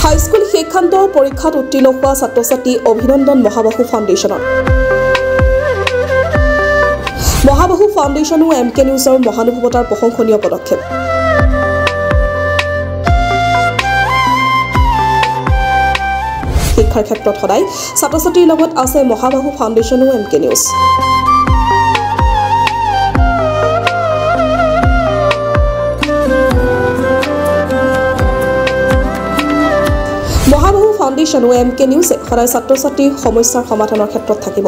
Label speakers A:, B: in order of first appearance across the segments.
A: high school শিক্ষান্ত পৰীক্ষাত উত্তীৰ্ণ হোৱা ছাত্ৰ-ছাত্ৰী অভিনন্দন মহাবাহু ফাউণ্ডেশ্যনৰ মহাবাহু ফাউণ্ডেশ্যনো এমকে নিউজৰ মহানুভৱতাৰ প্ৰশংসনীয় পদক্ষেপ শিক্ষাৰ ক্ষেত্ৰত সদায় ছাত্ৰ-ছাত্ৰীৰ লগত আছে মহাবাহু ফাউণ্ডেশ্যনো এমকে নিউজ মহাবাহু ফাউণ্ডেশ্যন ও এমকে নিউজে সদায় ছাত্ৰ-ছাত্ৰীৰ সমস্যাৰ সমাধানৰ ক্ষেত্ৰত থাকিব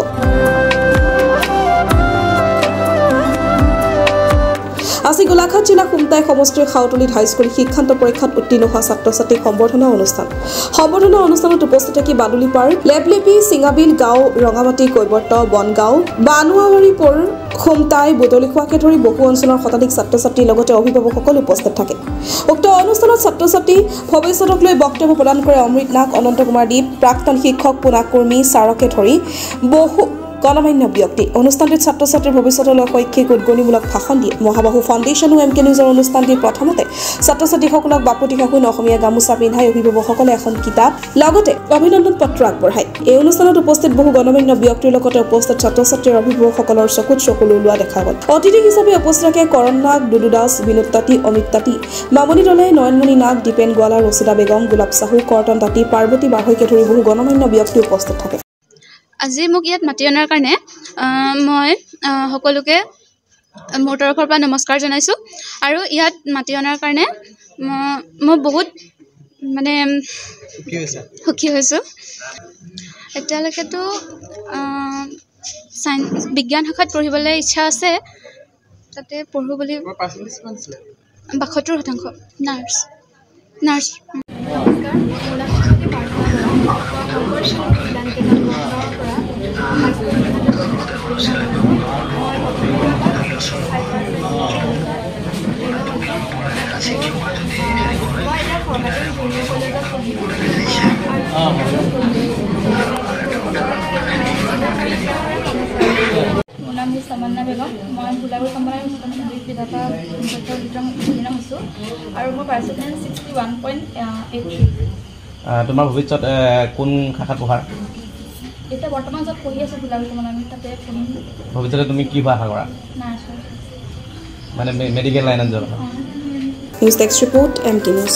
A: আজি গোলাঘাট জিলা কুমটাই সমষ্টিৰ খাউতলিত হাইস্কুল শিক্ষান্ত পৰীক্ষাত উত্তীৰ্ণ হোৱা ছাত্ৰ-ছাত্ৰীক সম্বৰ্ধনা অনুষ্ঠানত উপস্থিত থাকি বাদুলিপাৰ লেবলেপি সিঙাবিল গাঁও ৰঙামাটি কৈবৰ্ত বনগাঁও বানুৱাবাৰীপুৰ খুমটাই বুদলিখোৱাকে ধৰি বহু অঞ্চলৰ শতাধিক ছাত্ৰ-ছাত্ৰীৰ লগতে অভিভাৱকসকল উপস্থিত থাকে উক্ত অনুষ্ঠানত ছাত্ৰ-ছাত্ৰী ভৱিষ্যতক লৈ বক্তব্য প্ৰদান কৰে অমৃত নাগ অনন্ত কুমাৰ দীপ প্ৰাক্তন শিক্ষক পুনাকৰ্মী চাৰকে ধৰি বহু গণমান্য ব্যক্তি অনুষ্ঠানটিত ছাত্ৰ-ছাত্ৰীৰ ভৱিষ্যতলৈ শৈক্ষিক উদ্গনিমূলক ভাষণ দিয়ে মহাবাহু ফাউণ্ডেশ্যন ও এমকে নিউজৰ অনুষ্ঠানটিৰ প্ৰথমতে ছাত্ৰ-ছাত্ৰীসকলক বাপুতি সাহোন অসমীয়া গামোচা পিন্ধাই অভিভাৱকসকলে এখন কিতাপ লগতে অভিনন্দন পত্ৰ আগবঢ়ায় এই অনুষ্ঠানত উপস্থিত বহু গণমান্য ব্যক্তিৰ লগতে উপস্থিত ছাত্ৰ-ছাত্ৰীৰ অভিভাৱকসকলৰ চকুত চকুলো লোৱা দেখা গ'ল অতিথি হিচাপে উপস্থিত থাকে কৰণ নাগ দুদু দাস বিনোদ তাঁতী অমিত তাঁতী মামনি দলে নয়নমণি নাগ দীপেন গোৱালা ৰচিদা বেগম গোলাপ চাহু কৰ্তন তাঁতী পাৰ্বতী বাঢ়ৈকে ধৰি বহু গণমান্য ব্যক্তি উপস্থিত থাকে
B: আজি মোক ইয়াত মাতি অনাৰ কাৰণে মই সকলোকে মোৰ তৰফৰ পৰা নমস্কাৰ জনাইছোঁ আৰু ইয়াত মাতি অনাৰ কাৰণে মই বহুত মানে সুখী হৈছোঁ এতিয়ালৈকেতো বিজ্ঞান শাখাত পঢ়িবলৈ ইচ্ছা আছে তাতে পঢ়ো বুলি ৭২% নাৰ্ছ মোৰ নাম সামান্না বেগম মই ভোলাগুৰি কমলা বিধাতা হৈছোঁ আৰু মোৰ পাৰ্চেণ্টেজ 61.83
C: তোমাৰ ভৱিষ্যত কোন শাখাত পঢ়াৰ
B: এতিয়া বৰ্তমান য'ত পঢ়ি আছোঁ ভোলাগুৰি কমলা আমি তাতে পঢ়িম
C: ভৱিষ্যতে তুমি কি হোৱা আশা কৰা
B: নাৰ্ছ
C: মানে মেডিকেল লাইনত যোৱা
A: নিউজ ডেস্ক ৰিপৰ্ট এমকে নিউজ